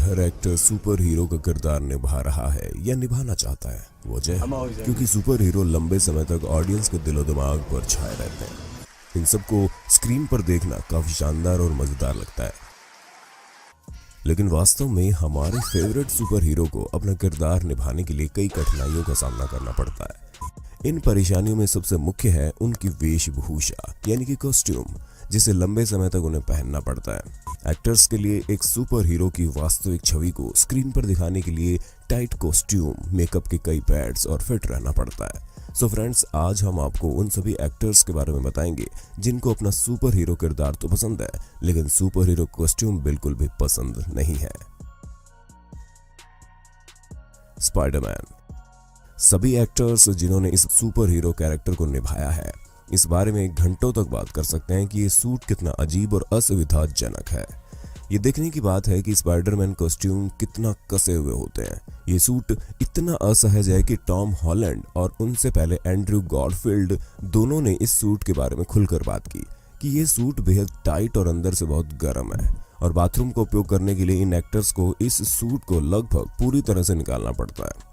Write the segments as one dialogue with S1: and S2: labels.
S1: हर actor super hero का किरदार निभा रहा है या निभाना चाहता है। वजह क्योंकि सुपर हीरो लंबे समय तक ऑडियंस के दिलो दिमाग पर छाए रहते हैं। इन सबको स्क्रीन पर देखना काफी शानदार और मजेदार लगता है, लेकिन वास्तव में हमारे फेवरेट सुपर हीरो को अपना किरदार निभाने के लिए कई कठिनाइयों का सामना करना पड़ता है। इन परेशानियों में सबसे मुख्य है उनकी वेशभूषा यानी कि कॉस्ट्यूम, जिसे लंबे समय तक उन्हें पहनना पड़ता है। एक्टर्स के लिए एक सुपर हीरो की वास्तविक छवि को स्क्रीन पर दिखाने के लिए टाइट कॉस्ट्यूम, मेकअप के कई पैड्स और फिट रहना पड़ता है। सो फ्रेंड्स, आज हम आपको उन सभी एक्टर्स के बारे में बताएंगे जिनको अपना सुपर हीरो किरदार तो पसंद है, लेकिन सुपर हीरो कॉस्ट्यूम बिल्कुल भी पसंद नहीं है। स्पाइडरमैन। सभी एक्टर्स जिन्होंने इस सुपर हीरो कैरेक्टर को निभाया है, इस बारे में घंटों तक बात कर सकते हैं कि ये सूट कितना अजीब और असुविधाजनक है। ये देखने की बात है कि स्पाइडरमैन कॉस्ट्यूम कितना कसे हुए होते हैं। ये सूट इतना असहज है कि टॉम हॉलैंड और उनसे पहले एंड्रयू गॉरफील्ड दोनों ने इस सूट के बारे में खुलकर बात की कि ये सूट बेहद टाइट और अंदर से बहुत गर्म है, और बाथरूम का उपयोग करने के लिए इन एक्टर्स को इस सूट को लगभग पूरी तरह से निकालना पड़ता है,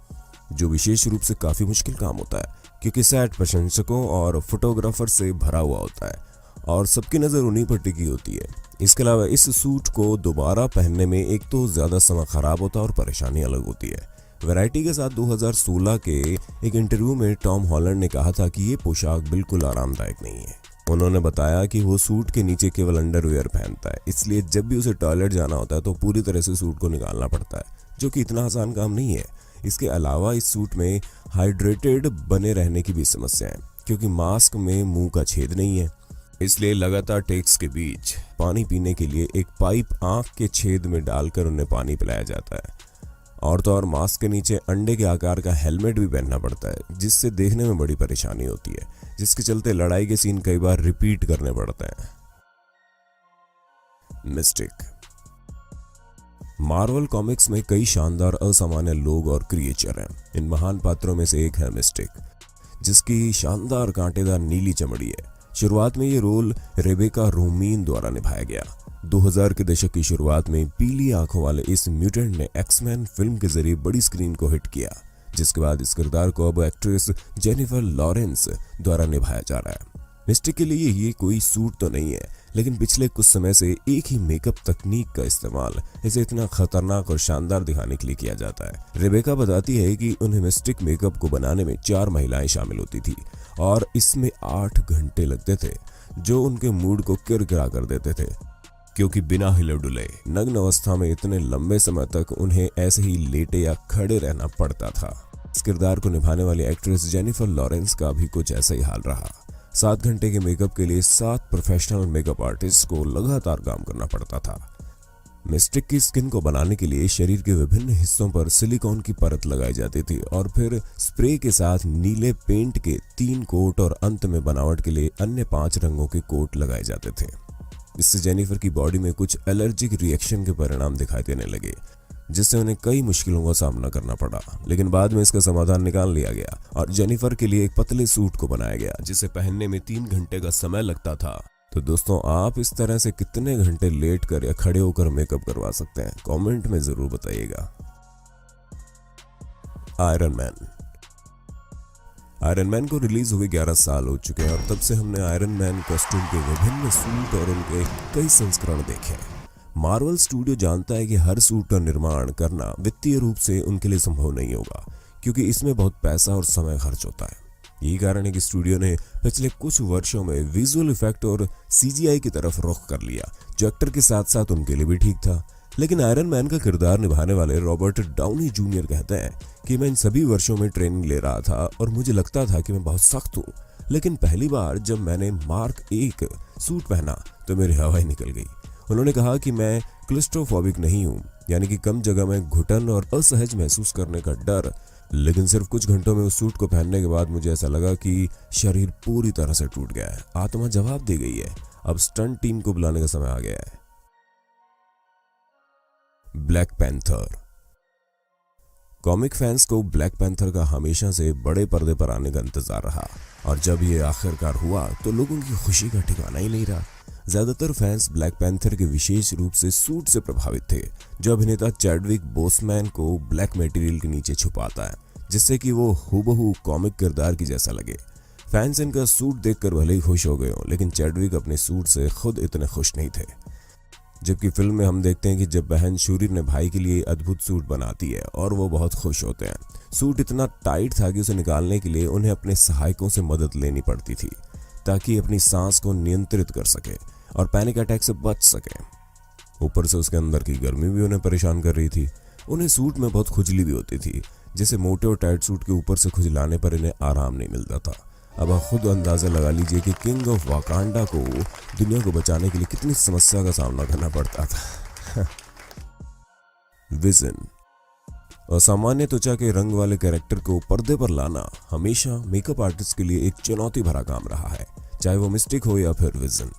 S1: जो विशेष रूप से काफी मुश्किल काम होता है क्योंकि सेट प्रशंसकों और फोटोग्राफर से भरा हुआ होता है और सबकी नजर उन्हीं पर टिकी होती है। इसके अलावा इस सूट को दोबारा पहनने में एक तो ज्यादा समय खराब होता है और परेशानी अलग होती है। वैरायटी के साथ 2016 के एक इंटरव्यू में टॉम हॉलैंड ने कहा था कि ये पोशाक बिल्कुल आरामदायक नहीं है। उन्होंने बताया कि वो सूट के नीचे केवल अंडरवियर पहनता है, इसलिए जब भी उसे टॉयलेट जाना होता है तो पूरी तरह से सूट को निकालना पड़ता है, जो कि इतना आसान काम नहीं है। इसके अलावा इस सूट में हाइड्रेटेड बने रहने की भी समस्या है क्योंकि मास्क में मुंह का छेद नहीं है, इसलिए लगातार टेक्स के बीच पानी पीने के लिए एक पाइप आंख के छेद में डालकर उन्हें पानी पिलाया जाता है। और तो और मास्क के नीचे अंडे के आकार का हेलमेट भी पहनना पड़ता है, जिससे देखने में बड़ी परेशानी होती है, जिसके चलते लड़ाई के सीन कई बार रिपीट करने पड़ते हैं। मिस्टिक। मार्वल कॉमिक्स में कई शानदार असामान्य लोग और क्रिएचर हैं। इन महान पात्रों में से एक है मिस्टिक, जिसकी शानदार कांटेदार नीली चमड़ी है। शुरुआत में ये रोल रेबेका रोमीन द्वारा निभाया गया। 2000 के दशक की शुरुआत में पीली आंखों वाले इस म्यूटेंट ने एक्समैन फिल्म के जरिए बड़ी स्क्रीन को हिट किया, जिसके बाद इस किरदार को अब एक्ट्रेस जेनिफर लॉरेंस द्वारा निभाया जा रहा है। मिस्टिक के लिए ये कोई सूट तो नहीं है, लेकिन पिछले कुछ समय से एक ही मेकअप तकनीक का इस्तेमाल इसे इतना खतरनाक और शानदार दिखाने के लिए किया जाता है। रेबेका बताती है कि उन्हें मिस्टिक मेकअप को बनाने में 4 महिलाएं शामिल होती थी और इसमें 8 घंटे लगते थे, जो उनके मूड को किरकिरा कर देते थे क्योंकि बिना हिले डुले नग्न अवस्था में इतने लंबे समय तक उन्हें ऐसे ही लेटे या खड़े रहना पड़ता था। इस किरदार को निभाने वाली एक्ट्रेस जेनिफर लॉरेंस का भी कुछ ऐसा ही हाल रहा। 7 घंटे के मेकअप के लिए 7 प्रोफेशनल मेकअप आर्टिस्ट को लगातार काम करना पड़ता था। मिस्टिक की स्किन को बनाने के लिए शरीर के विभिन्न हिस्सों पर सिलिकॉन की परत लगाई जाती थी और फिर स्प्रे के साथ नीले पेंट के 3 कोट और अंत में बनावट के लिए अन्य 5 रंगों के कोट लगाए जाते थे। इससे जेनिफर की बॉडी में कुछ एलर्जिक रिएक्शन के परिणाम दिखाई देने लगे, जिससे उन्हें कई मुश्किलों का सामना करना पड़ा, लेकिन बाद में इसका समाधान निकाल लिया गया और जेनिफर के लिए एक पतले सूट को बनाया गया, जिसे पहनने में 3 घंटे का समय लगता था। तो दोस्तों, आप इस तरह से कितने घंटे लेट कर या खड़े होकर मेकअप करवा सकते हैं? कमेंट में जरूर बताइएगा। Iron man. आयरन मैन को रिलीज हुए 11 साल हो चुके हैं और तब से हमने आयरन मैन कॉस्ट्यूम के विभिन्न सूट और उनके कई संस्करण देखे हैं। मार्वल स्टूडियो जानता है कि हर सूट का निर्माण करना वित्तीय रूप से उनके लिए संभव नहीं होगा, क्योंकि इसमें बहुत पैसा और समय खर्च होता है। यही कारण है कि स्टूडियो ने पिछले कुछ वर्षों में विजुअल इफेक्ट और सीजीआई की तरफ रुख कर लिया, जो एक्टर के साथ साथ उनके लिए भी ठीक था। लेकिन आयरन मैन का किरदार निभाने वाले रॉबर्ट डाउनी जूनियर कहते हैं कि मैं इन सभी वर्षों में ट्रेनिंग ले रहा था और मुझे लगता था कि मैं बहुत सख्त हूँ, लेकिन पहली बार जब मैंने मार्क 1 सूट पहना तो मेरी हवा ही निकल गई। उन्होंने कहा कि मैं क्लिस्ट्रोफोबिक नहीं हूँ, यानी कि कम जगह में घुटन और असहज महसूस करने का डर, लेकिन सिर्फ कुछ घंटों में उस सूट को पहनने के बाद मुझे ऐसा लगा कि शरीर पूरी तरह से टूट गया है, आत्मा जवाब दे गई है, अब स्टंट टीम को बुलाने का समय आ गया है। Black panther. कॉमिक फैंस को ब्लैक पैंथर का हमेशा से बड़े पर्दे पर आने का इंतजार रहा, और जब ये आखिरकार हुआ तो लोगों की खुशी का ठिकाना ही नहीं रहा। ज्यादातर फैंस ब्लैक पैंथर के विशेष रूप से सूट से प्रभावित थे, जो अभिनेता चैडविक बोसमैन को ब्लैक मटेरियल के नीचे छुपाता है, जिससे कि वो हूबहू कॉमिक किरदार की जैसा लगे। फैंस इनका सूट देखकर भले ही खुश हो गए हों, लेकिन चैडविक अपने सूट से खुद इतने खुश नहीं थे। जबकि फिल्म में हम देखते हैं कि जब बहन शूरी ने भाई के लिए अद्भुत सूट बनाती है और वो बहुत खुश होते हैं। सूट इतना टाइट था कि उसे निकालने के लिए उन्हें अपने सहायकों से मदद लेनी पड़ती थी, ताकि अपनी सांस को नियंत्रित कर सके और पैनिक अटैक से बच सके। ऊपर से उसके अंदर की गर्मी भी उन्हें परेशान कर रही थी। उन्हें सूट में बहुत खुजली भी होती थी, जिसे मोटे और टाइट सूट के ऊपर से खुजलाने पर इन्हें आराम नहीं मिलता था। अब आप खुद अंदाजा लगा लीजिए कि किंग ऑफ वाकांडा को दुनिया को बचाने के लिए कितनी समस्या का सामना करना पड़ता था। विजन। असामान्य त्वचा के रंग वाले कैरेक्टर को पर्दे पर लाना हमेशा मेकअप आर्टिस्ट के लिए एक चुनौती भरा काम रहा है, चाहे वो मिस्टिक हो या फिर विजन,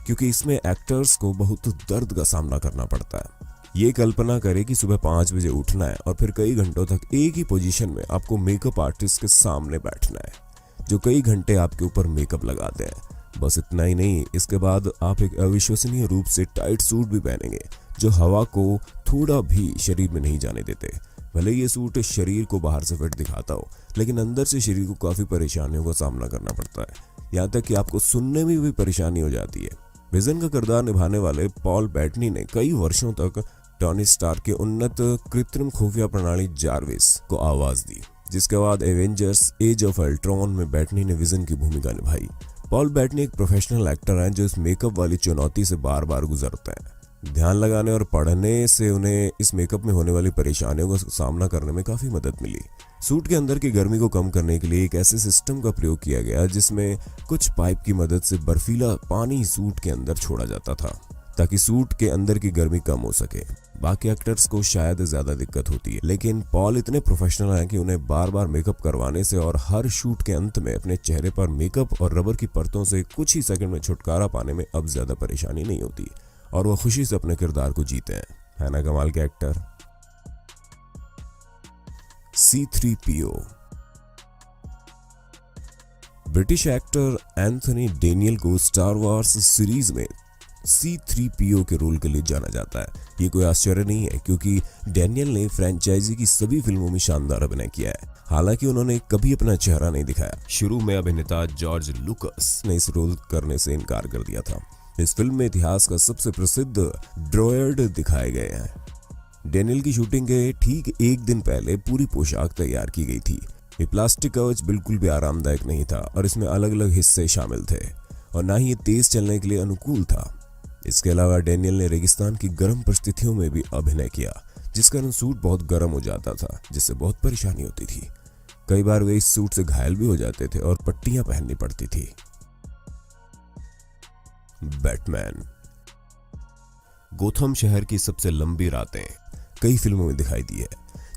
S1: क्योंकि इसमें एक्टर्स को बहुत दर्द का सामना करना पड़ता है। ये कल्पना करें कि सुबह 5 बजे उठना है और फिर कई घंटों तक एक ही पोजीशन में आपको मेकअप आर्टिस्ट के सामने बैठना है, जो कई घंटे आपके ऊपर मेकअप लगाते हैं। बस इतना ही नहीं, इसके बाद आप एक अविश्वसनीय रूप से टाइट सूट भी पहनेंगे, जो हवा को थोड़ा भी शरीर में नहीं जाने देते। भले ये सूट शरीर को बाहर से फिट दिखाता हो, लेकिन अंदर से शरीर को काफी परेशानियों का सामना करना पड़ता है, यहाँ तक कि आपको सुनने में भी परेशानी हो जाती है। विजन का किरदार निभाने वाले पॉल बेटनी ने कई वर्षों तक टॉनी स्टार्क के उन्नत कृत्रिम खुफिया प्रणाली जार्विस को आवाज दी, जिसके बाद एवेंजर्स एज ऑफ अल्ट्रॉन में बेटनी ने विजन की भूमिका निभाई। पॉल बेटनी एक प्रोफेशनल एक्टर हैं जो इस मेकअप वाली चुनौती से बार बार गुजरते हैं। ध्यान लगाने और पढ़ने से उन्हें इस मेकअप में होने वाली परेशानियों का सामना करने में काफी मदद मिली। सूट के अंदर की गर्मी को कम करने के लिए एक ऐसे सिस्टम का प्रयोग किया गया जिसमें कुछ पाइप की मदद से बर्फीला पानी सूट के अंदर छोड़ा जाता था, ताकि सूट के अंदर की गर्मी कम हो सके। बाकी एक्टर्स को शायद ज्यादा दिक्कत होती है, लेकिन पॉल इतने प्रोफेशनल हैं कि उन्हें बार बार मेकअप करवाने से और हर शूट के अंत में अपने चेहरे पर मेकअप और रबर की परतों से कुछ ही सेकंड में छुटकारा पाने में अब ज्यादा परेशानी नहीं होती और वो खुशी से अपने किरदार को जीते हैं। है ना कमाल के actor. C-3PO। British actor Anthony Daniel को स्टार वार्स सीरीज में C-3PO के रोल के लिए जाना जाता है। ये कोई आश्चर्य नहीं है, क्योंकि डेनियल ने फ्रेंचाइजी की सभी फिल्मों में शानदार अभिनय किया है। हालांकि उन्होंने कभी अपना चेहरा नहीं दिखाया। शुरू में अभिनेता जॉर्ज लुकस ने इस रोल करने से इनकार कर दिया था। इस फिल्म में इतिहास का सबसे प्रसिद्ध ड्रॉयड दिखाए गए हैं। डेनियल की शूटिंग के ठीक एक दिन पहले पूरी पोशाक तैयार की गई थी। ये प्लास्टिक कवच बिल्कुल भी आरामदायक नहीं था और इसमें अलग अलग हिस्से शामिल थे और ना ही ये तेज चलने के लिए अनुकूल था। इसके अलावा डेनियल ने रेगिस्तान की गर्म परिस्थितियों में भी अभिनय किया, जिस कारण सूट बहुत गर्म हो जाता था, जिससे बहुत परेशानी होती थी। कई बार वे इस सूट से घायल भी हो जाते थे और पट्टियां पहननी पड़ती थी। बैटमैन। गोथम शहर की सबसे लंबी रातें कई फिल्मों में दिखाई दी है,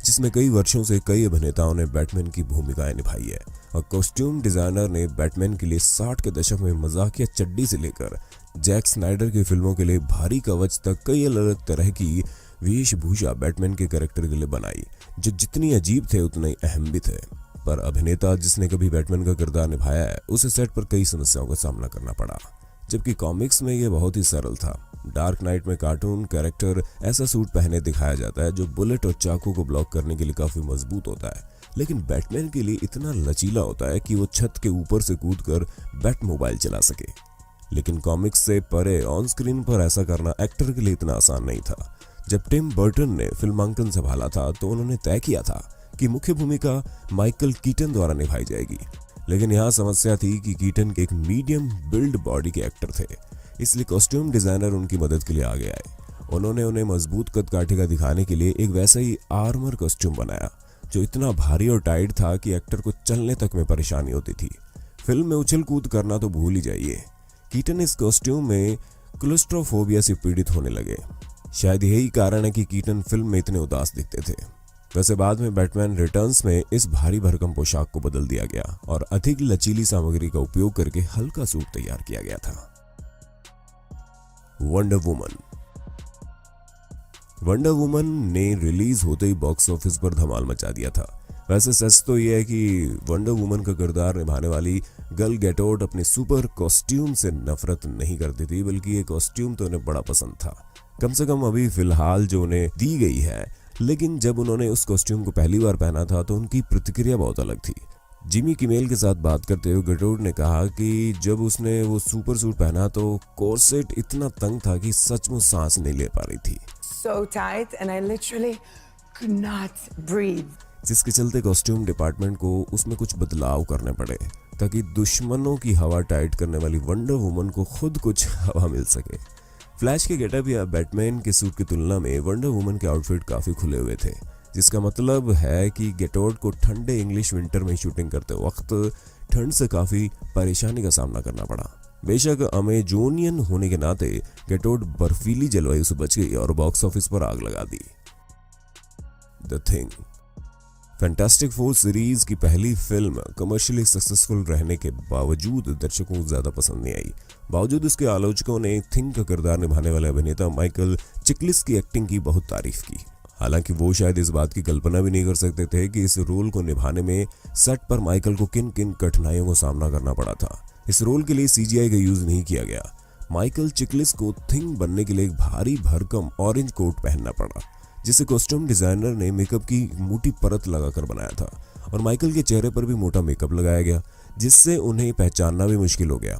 S1: जिसमें कई वर्षों से कई अभिनेताओं ने बैटमैन की भूमिकाएं निभाई है और कॉस्ट्यूम डिजाइनर ने बैटमैन के लिए 60 के दशक में मजाकिया चड्डी से लेकर जैक स्नाइडर की फिल्मों के लिए भारी कवच तक कई अलग अलग तरह की वेशभूषा बैटमैन के कैरेक्टर के लिए बनाई, जो जितनी अजीब थे उतने ही अहम भी थे। पर अभिनेता जिसने कभी बैटमैन का किरदार निभाया है, उसे सेट पर कई समस्याओं का सामना करना पड़ा, जबकि कॉमिक्स में यह बहुत ही सरल था। डार्क नाइट में कार्टून कैरेक्टर ऐसा सूट पहने दिखाया जाता है जो बुलेट और चाकू को ब्लॉक करने के लिए काफी मजबूत होता है, लेकिन बैटमैन के लिए इतना लचीला होता है कि वो छत के ऊपर से कूदकर बैट मोबाइल चला सके। लेकिन कॉमिक्स से परे ऑन स्क्रीन पर ऐसा करना एक्टर के लिए इतना आसान नहीं था। जब टिम बर्टन ने फिल्मांकन संभाला था तो उन्होंने तय किया था कि मुख्य भूमिका माइकल कीटन द्वारा निभाई जाएगी, लेकिन यहाँ समस्या थी कि कीटन एक मीडियम बिल्ड बॉडी के एक्टर थे, इसलिए कॉस्ट्यूम डिजाइनर उनकी मदद के लिए आगे आए। उन्होंने उन्हें मजबूत कद काठी का दिखाने के लिए एक वैसा ही आर्मर कॉस्ट्यूम बनाया, जो इतना भारी और टाइट था कि एक्टर को चलने तक में परेशानी होती थी। फिल्म में उछल कूद करना तो भूल ही जाइए। कीटन इस कॉस्ट्यूम में क्लोस्ट्रोफोबिया से पीड़ित होने लगे। शायद यही कारण है कि कीटन फिल्म में इतने उदास दिखते थे। वैसे बाद में बैटमैन रिटर्न्स में इस भारी भरकम पोशाक को बदल दिया गया और अधिक लचीली सामग्री का उपयोग करके हल्का सूट तैयार किया गया था। Wonder woman. वंडर वुमन ने रिलीज होते ही बॉक्स ऑफिस पर धमाल मचा दिया था। वैसे सच तो ये है कि वंडर वुमन का किरदार निभाने वाली गल गैडोट अपने सुपर कॉस्ट्यूम से नफरत नहीं करती थी, बल्कि ये कॉस्ट्यूम तो उन्हें बड़ा पसंद था, कम से कम अभी फिलहाल जो उन्हें दी गई है। लेकिन जब उन्होंने उस कॉस्ट्यूम को पहली बार पहना था तो उनकी प्रतिक्रिया बहुत अलग थी। जिमी किमेल के साथ बात करते हुए गैडोट ने कहा कि जब उसने वो सुपर सूट पहना तो कोर्सेट इतना तंग था कि सचमुच सांस नहीं ले पा रही थी।
S2: So tight and I literally could not breathe.
S1: जिसके चलते कॉस्ट्यूम डिपार्टमेंट को उसमें कुछ बदलाव करने पड़े ताकि दुश्मनों की हवा टाइट करने वाली वंडर वुमन को खुद कुछ हवा मिल सके। फ्लैश के गेटअप या बैटमैन के सूट की तुलना में वंडर वुमन के आउटफिट काफी खुले हुए थे, जिसका मतलब है कि गैडोट को ठंडे इंग्लिश विंटर में शूटिंग करते वक्त ठंड से काफी परेशानी का सामना करना पड़ा। बेशक अमेजोनियन होने के नाते गैडोट बर्फीली जलवायु से बच गई और बॉक्स ऑफिस पर आग लगा दी। The thing fantastic four series की पहली फिल्म कमर्शियली सक्सेसफुल रहने के बावजूद दर्शकों को ज्यादा पसंद नहीं आई। बावजूद इसके आलोचकों ने थिंग का किरदार निभाने वाले अभिनेता माइकल चिकलिस की एक्टिंग की बहुत तारीफ की। हालांकि वो शायद इस बात की कल्पना भी नहीं कर सकते थे कि इस रोल को निभाने में सेट पर माइकल को किन किन कठिनाइयों का सामना करना पड़ा था। इस रोल के लिए CGI का यूज नहीं किया गया। माइकल चिकलिस को थिंग बनने के लिए एक भारी भरकम ऑरेंज कोट पहनना पड़ा, जिसे कॉस्ट्यूम डिजाइनर ने मेकअप की मोटी परत लगाकर बनाया था और माइकल के चेहरे पर भी मोटा मेकअप लगाया गया, जिससे उन्हें पहचानना भी मुश्किल हो गया।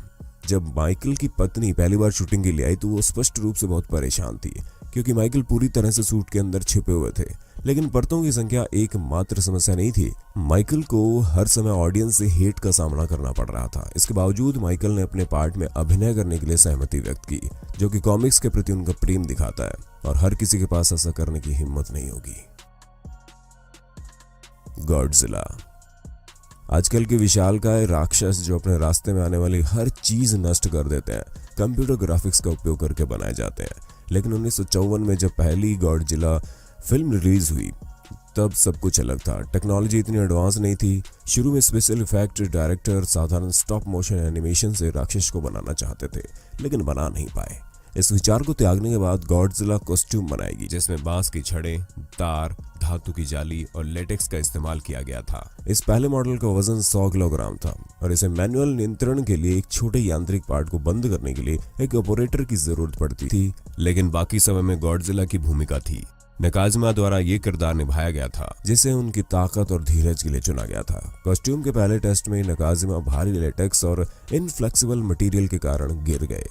S1: जब माइकल की पत्नी पहली बार शूटिंग के लिए आई तो वो स्पष्ट रूप से बहुत परेशान थी, क्योंकि माइकल पूरी तरह से सूट के अंदर छिपे हुए थे। लेकिन परतों की संख्या एकमात्र समस्या नहीं थी। माइकल को हर समय ऑडियंस से हेट का सामना करना पड़ रहा था। इसके बावजूद माइकल ने अपने पार्ट में अभिनय करने के लिए सहमति व्यक्त की, जो कि कॉमिक्स के प्रति उनका प्रेम दिखाता है और हर किसी के पास ऐसा करने की हिम्मत नहीं होगी। गॉडजिला आजकल के विशालकाय राक्षस जो अपने रास्ते में आने वाली हर चीज नष्ट कर देते हैं, कंप्यूटर ग्राफिक्स का उपयोग करके बनाए जाते हैं। लेकिन 1954 में जब पहली गॉडजिला फिल्म रिलीज हुई तब सब कुछ अलग था। टेक्नोलॉजी इतनी एडवांस नहीं थी। शुरू में स्पेशल इफेक्ट डायरेक्टर साधारण स्टॉप मोशन एनिमेशन से राक्षस को बनाना चाहते थे, लेकिन बना नहीं पाए। इस विचार को त्यागने के बाद गॉडजिला कॉस्ट्यूम बनाएगी, जिसमें बांस की छड़ें, तार, धातु की जाली और लेटेक्स का इस्तेमाल किया गया था। इस पहले मॉडल का वजन 100 किलोग्राम था और इसे मैनुअल नियंत्रण के लिए एक छोटे यांत्रिक पार्ट को बंद करने के लिए एक ऑपरेटर की जरूरत पड़ती थी। लेकिन बाकी समय में गॉडजिला की भूमिका थी। नकाजिमा द्वारा ये किरदार निभाया गया था, जिसे उनकी ताकत और धीरज के लिए चुना गया था। कॉस्ट्यूम के पहले टेस्ट में नकाजिमा भारी लेटेक्स और इनफ्लेक्सिबल मटेरियल के कारण गिर गए।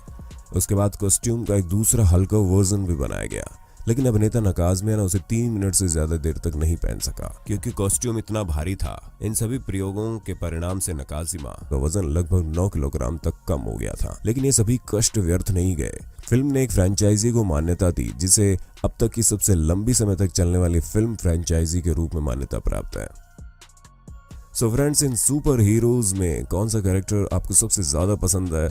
S1: उसके बाद कॉस्ट्यूम का एक दूसरा हल्का वर्जन भी बनाया गया, लेकिन अभिनेता नकाजिमा उसे 3 मिनट से ज्यादा देर तक नहीं पहन सका, क्योंकि कॉस्ट्यूम इतना भारी था। इन सभी प्रयोगों के परिणाम से नकाजिमा का वजन लगभग 9 किलोग्राम तक कम हो गया था। लेकिन ये सभी कष्ट व्यर्थ नहीं गए। फिल्म ने एक फ्रेंचाइजी को मान्यता दी, जिसे अब तक की सबसे लंबी समय तक चलने वाली फिल्म फ्रेंचाइजी के रूप में मान्यता प्राप्त है। सो फ्रेंड्स, इन सुपर हीरोज में कौन सा कैरेक्टर आपको सबसे ज्यादा पसंद है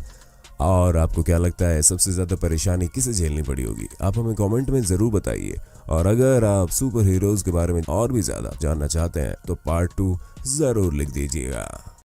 S1: और आपको क्या लगता है सबसे ज्यादा परेशानी किसे झेलनी पड़ी होगी? आप हमें कमेंट में जरूर बताइए। और अगर आप सुपर हीरोज के बारे में और भी ज्यादा जानना चाहते हैं तो पार्ट 2 जरूर लिख दीजिएगा।